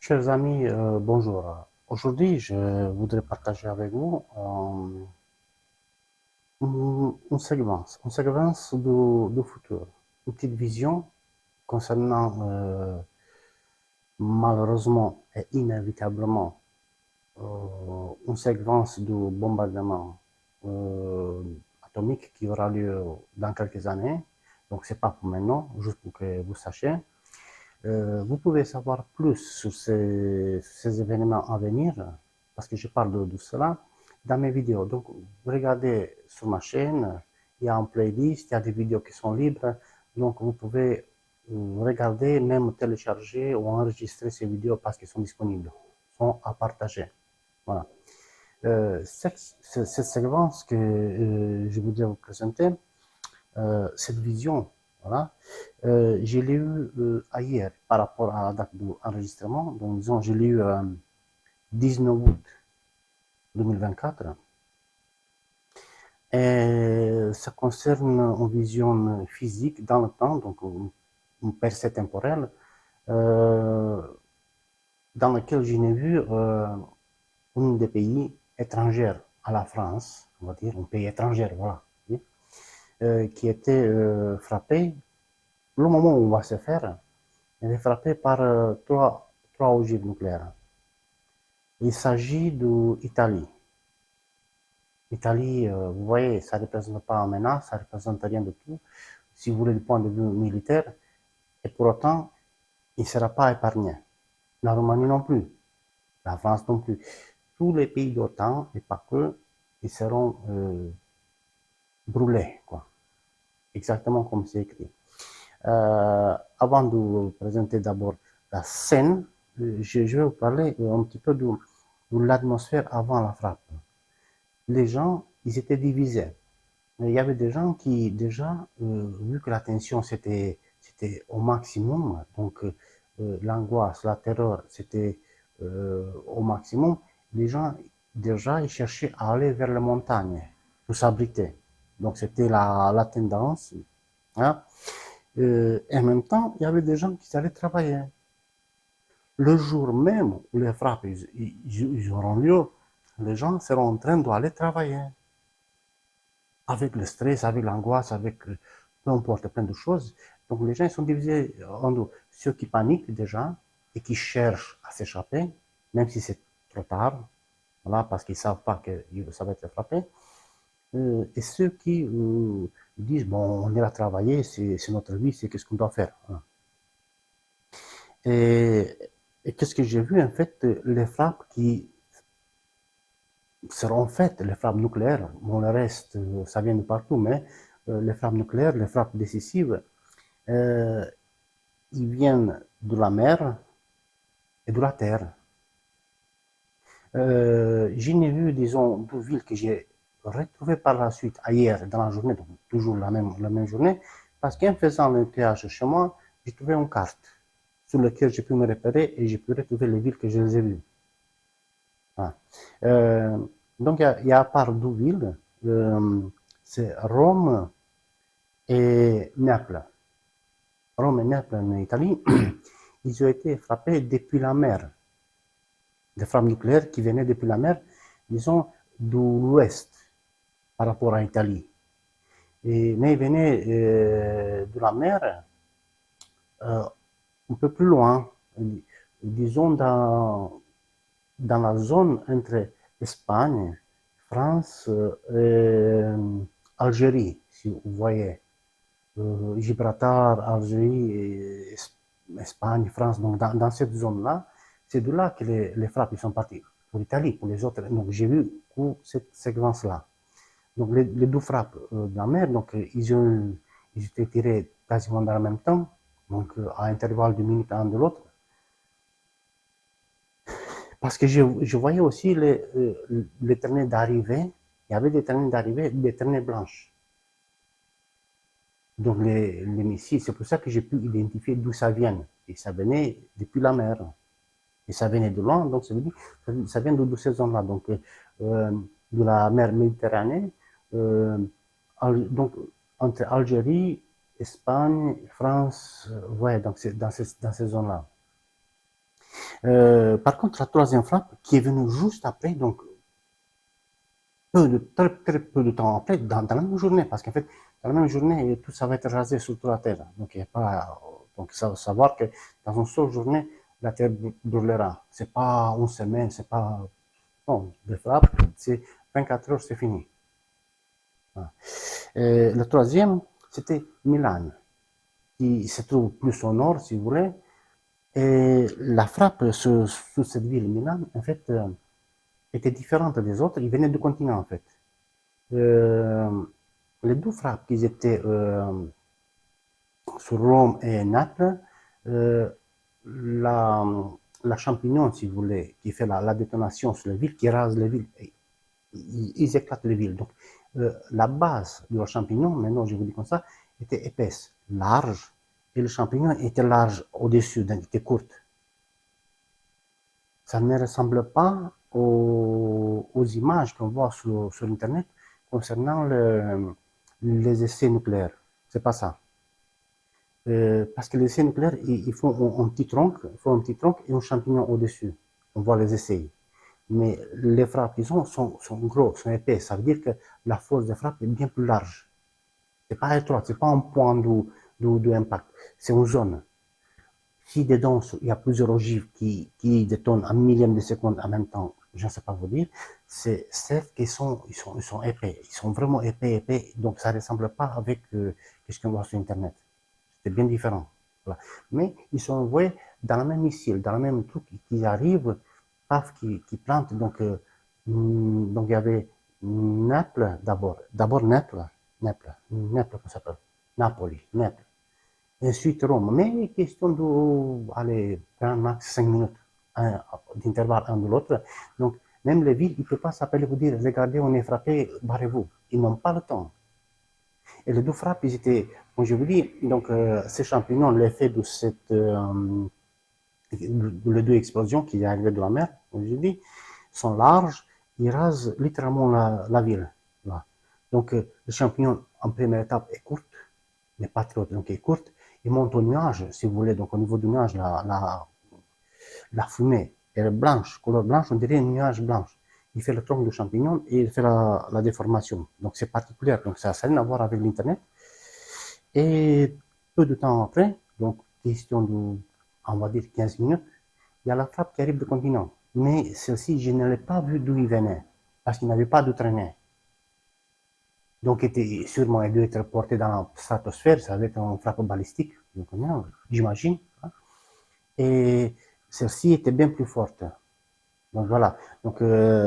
Chers amis, bonjour. Aujourd'hui, je voudrais partager avec vous une séquence du futur, une petite vision concernant malheureusement et inévitablement une séquence de bombardement euh, atomique qui aura lieu dans quelques années. Donc, c'est pas pour maintenant, juste pour que vous sachiez. Vous pouvez savoir plus sur ces événements à venir, parce que je parle de cela dans mes vidéos. Donc, vous regardez sur ma chaîne, il y a une playlist, il y a des vidéos qui sont libres, donc vous pouvez regarder, même télécharger ou enregistrer ces vidéos parce qu'elles sont disponibles, sont à partager. Voilà. Cette séquence que je voudrais vous présenter, cette vision, voilà, je l'ai eu hier par rapport à la date d'enregistrement. Donc, disons, je l'ai eu 19 août 2024. Et ça concerne une vision physique dans le temps, donc une percée temporelle, euh, dans laquelle je n'ai vu un des pays étrangers à la France, on va dire, un pays étranger, voilà, qui était frappé. Le moment où on va se faire, elle est frappée par trois ogives nucléaires. Il s'agit de l'Italie. L'Italie, vous voyez, ça ne représente pas une menace, ça ne représente rien de tout, si vous voulez, du point de vue militaire, et pour autant, il ne sera pas épargné. La Roumanie non plus, la France non plus. Tous les pays d'OTAN, et pas que, ils seront brûlés, quoi. Exactement comme c'est écrit. Avant de vous présenter d'abord la scène, je vais vous parler un petit peu de l'atmosphère avant la frappe. Les gens, ils étaient divisés. Il y avait des gens qui, déjà, vu que la tension c'était au maximum, donc l'angoisse, la terreur, c'était au maximum, les gens, déjà, ils cherchaient à aller vers les montagnes pour s'abriter. Donc c'était la tendance. Hein. Et en même temps, il y avait des gens qui allaient travailler. Le jour même où les frappes ils auront lieu, les gens seront en train d'aller travailler. Avec le stress, avec l'angoisse, avec peu importe, plein de choses. Donc les gens sont divisés en deux. Ceux qui paniquent déjà et qui cherchent à s'échapper, même si c'est trop tard, voilà, parce qu'ils ne savent pas que ça va être frappé. Et ceux qui disent, bon, on ira travailler, c'est notre vie, c'est qu'est-ce qu'on doit faire. Hein. Et, et qu'est-ce que j'ai vu, en fait, les frappes qui seront faites, les frappes nucléaires, bon, le reste, ça vient de partout, mais les frappes nucléaires, les frappes décisives, euh, ils viennent de la mer et de la terre. Je n'ai vu, disons, deux villes que j'ai retrouvées par la suite, ailleurs, dans la journée, donc toujours la même journée, parce qu'en faisant le péage chez moi, j'ai trouvé une carte sur laquelle j'ai pu me repérer et j'ai pu retrouver les villes que je les ai vues. Ah. Euh, donc, il y a à part deux villes, c'est Rome et Naples. Rome et Naples en Italie, ils ont été frappés depuis la mer. Des frappes nucléaires qui venaient depuis la mer, disons, de l'ouest par rapport à l'Italie. Mais ils venaient de la mer euh, un peu plus loin, disons dans la zone entre Espagne, France et Algérie, si vous voyez. Gibraltar, Algérie, Espagne, France, donc dans cette zone-là, c'est de là que les frappes sont parties pour l'Italie, pour les autres. Donc j'ai vu cette séquence-là. Donc les deux frappes de la mer, donc ils étaient tirés quasiment dans le même temps, donc à intervalles de minutes l'un de l'autre. Parce que je voyais aussi les traînées d'arrivée, il y avait des traînées d'arrivée, des traînées blanches. Donc les missiles, c'est pour ça que j'ai pu identifier d'où ça vient. Et ça venait depuis la mer. Et ça venait de loin, donc ça vient de ces zones-là. Donc de la mer Méditerranée, euh, donc entre Algérie, Espagne, France, ouais, donc c'est dans ces zones-là. Par contre, la troisième frappe, qui est venue juste après, donc très peu de temps après, dans la même journée, parce qu'en fait, dans la même journée, tout ça va être rasé sur toute la Terre. Donc, il y a pas, donc, ça veut savoir que dans une seule journée, la Terre brûlera. C'est pas une semaine, c'est pas, non, des frappes, c'est 24 heures, c'est fini. Voilà. Le troisième, c'était Milan, qui se trouve plus au nord, si vous voulez. Et la frappe sur cette ville, Milan, en fait, était différente des autres. Ils venaient du continent, en fait. Euh, les deux frappes qui étaient sur Rome et Naples, euh, la, la champignon, si vous voulez, qui fait la détonation sur les villes, qui rase les villes, ils éclatent les villes. Donc, la base de la champignon, maintenant je vous dis comme ça, était épaisse, large, et le champignon était large au-dessus, donc était courte. Ça ne ressemble pas aux images qu'on voit sur Internet concernant les essais nucléaires. C'est pas ça. Parce que les essais nucléaires, ils font un petit tronc et un champignon au-dessus. On voit les essais. Mais les frappes qu'ils ont sont gros, sont épais. Ça veut dire que la force de frappe est bien plus large. C'est pas étroit, c'est pas un point d'impact. C'est une zone. Si dedans, il y a plusieurs ogives qui détonnent un millième de seconde en même temps, je ne sais pas vous dire, c'est certes qu'ils sont épais. Ils sont vraiment épais. Donc, ça ne ressemble pas avec ce qu'on voit sur Internet. C'est bien différent. Voilà. Mais ils sont envoyés dans le même missile, dans le même truc qui arrive, paf, qui plante. Donc il y avait Naples d'abord. D'abord Naples, comment ça s'appelle? Napoli, Naples. Ensuite Rome. Mais question de, allez, grand max 5 minutes d'intervalle un de l'autre. Donc, même les villes, ils ne peuvent pas s'appeler vous dire, regardez, on est frappé, barrez-vous. Ils n'ont pas le temps. Et les deux frappes, ils étaient, comme je vous dis, donc ces champignons, l'effet de les deux explosions qui arrivaient de la mer, comme je dis, sont larges, ils rasent littéralement la ville. Là. Donc le champignon, en première étape, est courte, mais pas trop, donc est courte. Il monte au nuage, si vous voulez, donc au niveau du nuage, la fumée, elle est blanche, couleur blanche, on dirait un nuage blanche. Il fait le tronc du champignon et il fait la déformation. Donc c'est particulier, donc ça n'a rien à voir avec l'Internet. Et peu de temps après, donc question de, on va dire 15 minutes, il y a la frappe qui arrive du continent. Mais celle-ci, je ne l'ai pas vu d'où il venait, parce qu'il n'avait pas de traînée. Donc, était sûrement, elle devait être portée dans la stratosphère, ça devait être une frappe balistique, j'imagine. Et celle-ci était bien plus forte. Donc voilà. Donc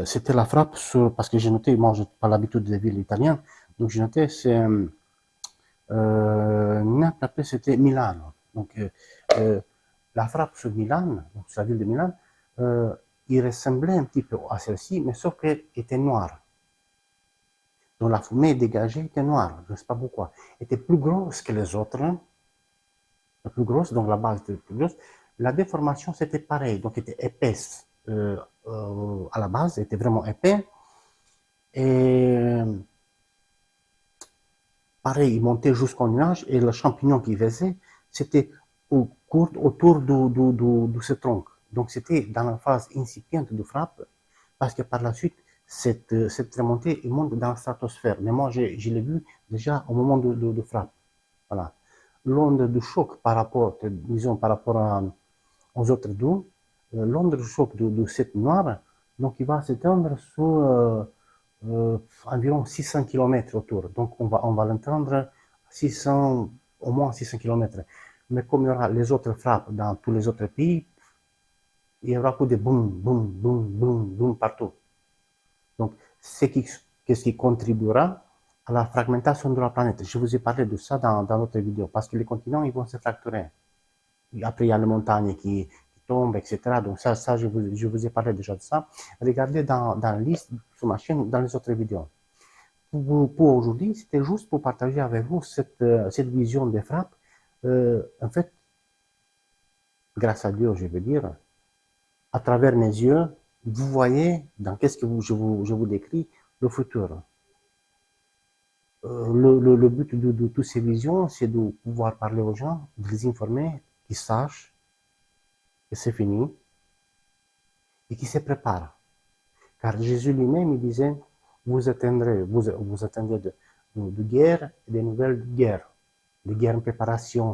c'était la frappe sur, parce que j'ai noté, moi j'ai pas l'habitude des villes italiennes, donc j'ai noté c'est Naples, après c'était Milan. Donc euh, la frappe sur Milan, donc sur la ville de Milan, il ressemblait un petit peu à celle-ci, mais sauf qu'elle était noire. Donc la fumée dégagée était noire, je ne sais pas pourquoi. Elle était plus grosse que les autres, hein. La plus grosse, donc la base était plus grosse. La déformation c'était pareil, donc elle était épaisse à la base, elle était vraiment épais. Et pareil, il montait jusqu'au nuage et le champignon qu'il faisait, c'était court autour de ce tronc. Donc c'était dans la phase incipiente de frappe, parce que par la suite, cette remontée il monte dans la stratosphère. Mais moi, je l'ai vu déjà au moment de frappe. Voilà. L'onde de choc par rapport, disons, par rapport aux autres deux, l'onde de choc de cette noire, donc il va s'étendre sur environ 600 km autour. Donc on va l'entendre 600, au moins 600 km. Mais comme il y aura les autres frappes dans tous les autres pays, il y aura que des boum, boum, boum, boum, boum partout. Donc, qu'est-ce qui contribuera à la fragmentation de la planète. Je vous ai parlé de ça dans l'autre vidéo, parce que les continents, ils vont se fracturer. Après, il y a les montagnes qui tombent, etc. Donc ça je vous ai parlé déjà de ça. Regardez dans la liste sur ma chaîne, dans les autres vidéos. Pour aujourd'hui, c'était juste pour partager avec vous cette vision des frappes. En fait, grâce à Dieu, je veux dire, à travers mes yeux, vous voyez dans qu'est-ce que je vous décris le futur. Le but de toutes ces visions, c'est de pouvoir parler aux gens, de les informer, qu'ils sachent que c'est fini, et qui se préparent. Car Jésus lui-même, il disait, vous attendrez de guerre et des nouvelles guerres, de guerres en préparation,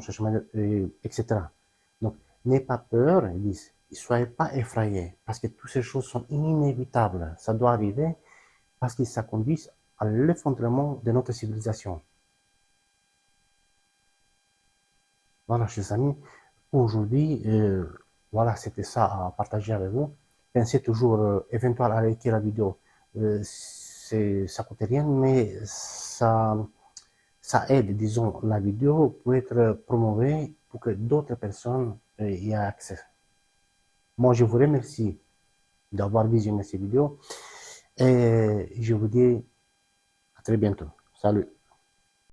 etc. Donc, n'ayez pas peur, ils disent, ne soyez pas effrayés, parce que toutes ces choses sont inévitables. Ça doit arriver parce que ça conduit à l'effondrement de notre civilisation. Voilà, chers amis, aujourd'hui, voilà, c'était ça à partager avec vous. Pensez toujours, éventuellement, à liker la vidéo. Ça coûte rien, mais ça aide, disons, la vidéo pour être promovée pour que d'autres personnes y aient accès. Moi, je vous remercie d'avoir visionné cette vidéo et je vous dis à très bientôt. Salut!